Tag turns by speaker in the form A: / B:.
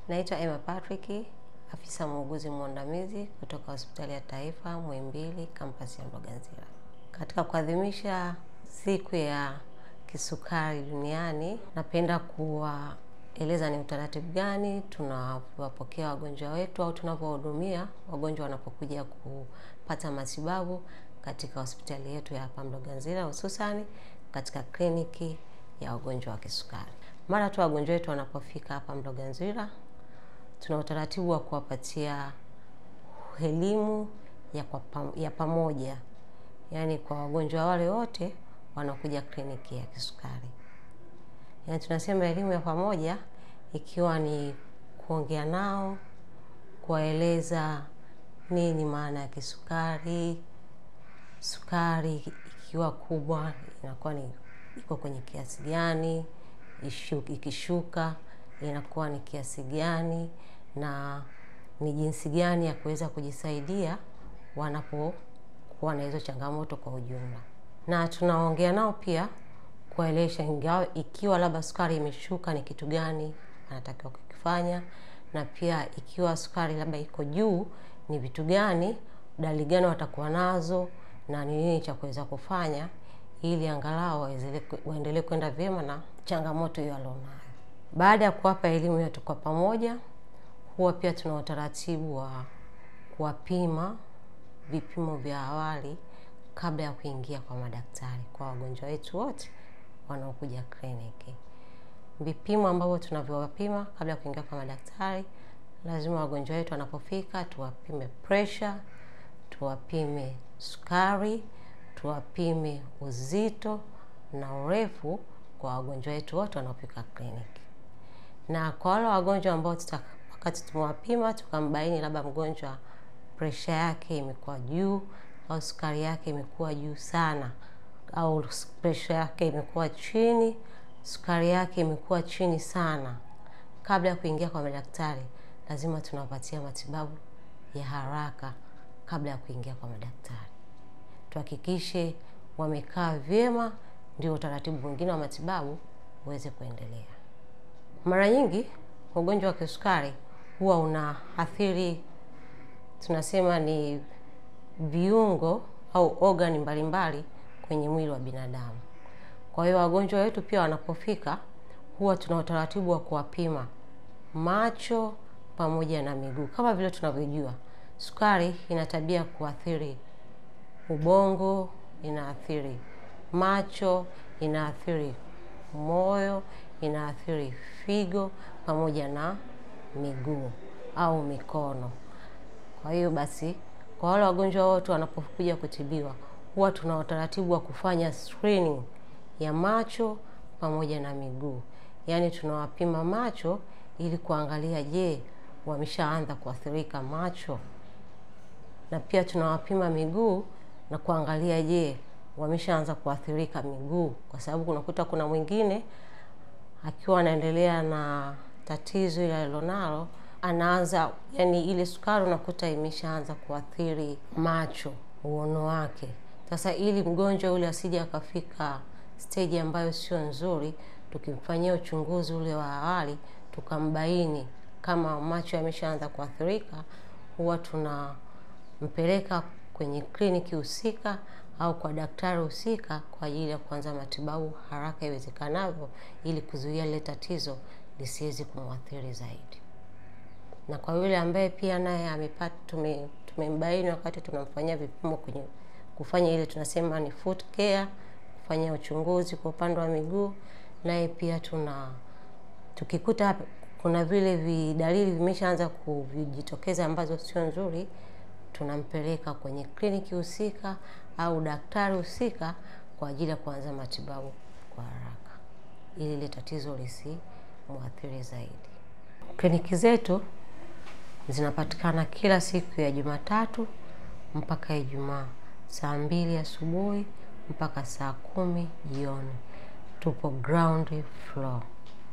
A: Naitwa Emma Patrick, afisa muuguzi mwandamizi kutoka Hospitali ya Taifa Muhimbili, kampasi ya Mloganzila. Katika kuadhimisha siku ya kisukari duniani, napenda kuwaeleza ni utaratibu gani tunawapokea wagonjwa wetu au tunapowahudumia wagonjwa wanapokuja kupata matibabu katika hospitali yetu ya hapa Mloganzila, hususani katika kliniki ya wagonjwa wa kisukari. Mara tu wagonjwa wetu wanapofika hapa Mloganzila, tuna utaratibu wa kuwapatia elimu ya pamoja, yaani kwa wagonjwa wale wote wanakuja kliniki ya kisukari. Yaani tunasema elimu ya pamoja ikiwa ni kuongea nao, kuwaeleza nini maana ya kisukari, sukari ikiwa kubwa inakuwa iko kwenye kiasi gani, ikishuka inakuwa ni kiasi gani, na ni jinsi gani ya kuweza kujisaidia wanapokuwa na hizo changamoto kwa ujumla. Na tunaongea nao pia kuwaeleza ikiwa labda sukari imeshuka ni kitu gani anatakiwa kukifanya, na pia ikiwa sukari labda iko juu ni vitu gani, dalili gani watakuwa nazo na ni nini cha kuweza kufanya ili angalau waendelee kwenda vyema na changamoto hiyo alionayo. Baada ya kuwapa elimu yetu kwa pamoja, huwa pia tuna utaratibu wa kuwapima vipimo vya awali kabla ya kuingia kwa madaktari kwa wagonjwa wetu wote wanaokuja kliniki. Vipimo ambavyo tunavyowapima kabla ya kuingia kwa madaktari, lazima wagonjwa wetu wanapofika tuwapime pressure, tuwapime sukari, tuwapime uzito na urefu kwa wagonjwa wetu wote wanaofika kliniki. Na kwa wale wagonjwa ambao wakati tumewapima tukambaini labda mgonjwa pressure yake imekuwa juu au sukari yake imekuwa juu sana, au pressure yake imekuwa chini, sukari yake imekuwa chini sana, kabla ya kuingia kwa madaktari lazima tunawapatia matibabu ya haraka kabla ya kuingia kwa madaktari. Tuhakikishe wamekaa vyema, ndio utaratibu mwingine wa matibabu uweze kuendelea. Mara nyingi ugonjwa wa kisukari huwa unaathiri, tunasema ni viungo au organ mbalimbali kwenye mwili wa binadamu. Kwa hiyo wagonjwa wetu pia wanapofika huwa tuna utaratibu wa kuwapima macho pamoja na miguu. Kama vile tunavyojua, sukari ina tabia kuathiri ubongo, inaathiri macho, inaathiri moyo, inaathiri figo pamoja na miguu au mikono. Kwa hiyo basi, kwa wale wagonjwa wote wanapokuja kutibiwa, huwa tuna utaratibu wa kufanya screening ya macho pamoja na miguu. Yaani tunawapima macho ili kuangalia je, wameshaanza kuathirika macho, na pia tunawapima miguu na kuangalia je, wameshaanza kuathirika miguu, kwa sababu unakuta kuna mwingine akiwa anaendelea na tatizo ile alilonalo anaanza, yani ile sukari unakuta imeshaanza kuathiri macho, uono wake. Sasa ili mgonjwa ule asije akafika stage ambayo sio nzuri, tukimfanyia uchunguzi ule wa awali tukambaini kama macho yameshaanza kuathirika, huwa tunampeleka kwenye kliniki husika au kwa daktari husika kwa ajili ya kuanza matibabu haraka iwezekanavyo ili kuzuia ile tatizo lisiweze kumwathiri zaidi. Na kwa yule ambaye pia naye tumembaini wakati tunamfanyia vipimo kufanya ile tunasema ni foot care, kufanya uchunguzi kwa upande wa miguu, naye pia tukikuta kuna vile dalili vimeshaanza kujitokeza ambazo sio nzuri, tunampeleka kwenye kliniki husika au daktari husika kwa ajili ya kuanza matibabu kwa haraka ili ile tatizo lisimwathiri zaidi. Kliniki zetu zinapatikana kila siku ya Jumatatu mpaka Ijumaa, saa 2 asubuhi mpaka saa 10 jioni. Tupo ground floor.